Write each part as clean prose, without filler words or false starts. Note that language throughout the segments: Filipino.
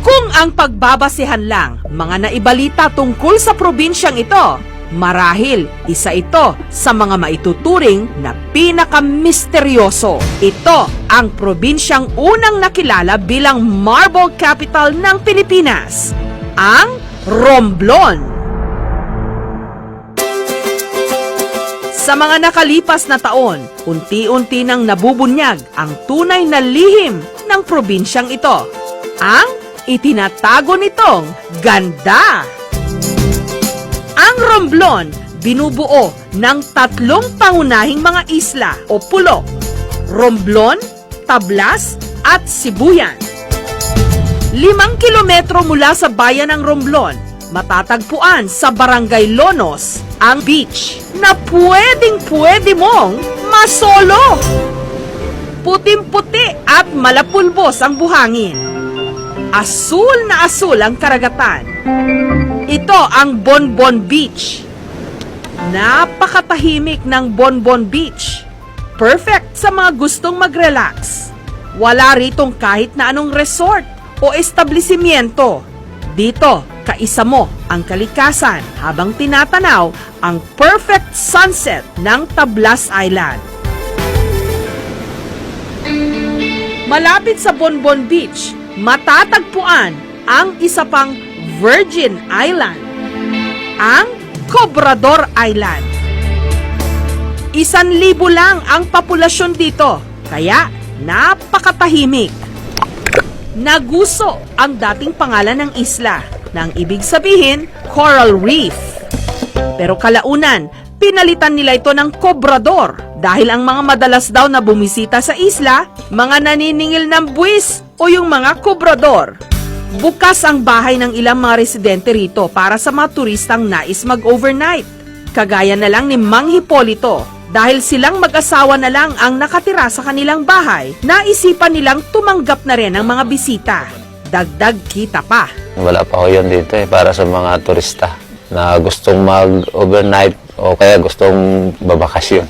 Kung ang pagbabasehan lang mga naibalita tungkol sa probinsyang ito, marahil isa ito sa mga maituturing na pinakamisteryoso. Ito ang probinsyang unang nakilala bilang Marble Capital ng Pilipinas, ang Romblon. Sa mga nakalipas na taon, unti-unti nang nabubunyag ang tunay na lihim ng probinsyang ito, ang itinatago nitong ganda. Ang Romblon binubuo ng tatlong pangunahing mga isla o pulo: Romblon, Tablas at Sibuyan. 5 kilometro mula sa bayan ng Romblon, matatagpuan sa Barangay Lonos ang beach na pwedeng-pwede mong masolo. Puting-puti at malapulbos ang buhangin. Asul na asul ang karagatan. Ito ang Bonbon Beach. Napakatahimik ng Bonbon Beach. Perfect sa mga gustong mag-relax. Wala ritong kahit na anong resort o establishmento. Dito, kaisa mo ang kalikasan habang tinatanaw ang perfect sunset ng Tablas Island. Malapit sa Bonbon Beach, matatagpuan ang isa pang Virgin Island, ang Cobrador Island. 1,000 lang ang populasyon dito, kaya napakatahimik. Naguso ang dating pangalan ng isla, nang ibig sabihin Coral Reef. Pero kalaunan, pinalitan nila ito ng Cobrador dahil ang mga madalas daw na bumisita sa isla, mga naniningil ng buwis o yung mga Cobrador. Bukas ang bahay ng ilang mga residente rito para sa mga turistang nais mag-overnight. Kagaya na lang ni Mang Hipolito, dahil silang mag-asawa na lang ang nakatira sa kanilang bahay, naisipan nilang tumanggap na rin ang mga bisita. Dagdag kita pa. Wala pa ko yun dito para sa mga turista na gustong mag-overnight o kaya gustong babakasyon.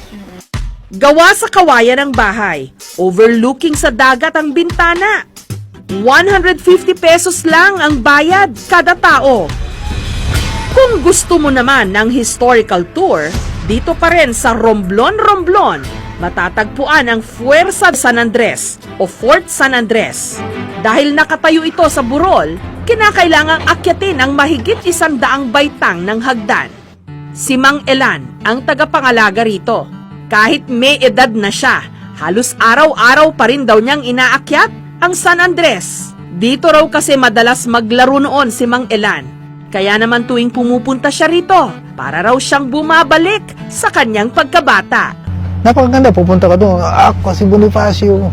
Gawa sa kawayan ng bahay, overlooking sa dagat ang bintana. 150 pesos lang ang bayad kada tao. Kung gusto mo naman ng historical tour, dito pa rin sa Romblon, matatagpuan ang Fuerza San Andres o Fort San Andres. Dahil nakatayo ito sa burol, kinakailangang akyatin ang mahigit 100 baitang ng hagdan. Si Mang Elan ang tagapangalaga rito. Kahit may edad na siya, halos araw-araw pa rin daw niyang inaakyat ang San Andres. Dito raw kasi madalas maglaro noon si Mang Elan. Kaya naman tuwing pumupunta siya rito, para raw siyang bumabalik sa kanyang pagkabata. Napakaganda, pupunta ka doon. Ako si Bonifacio.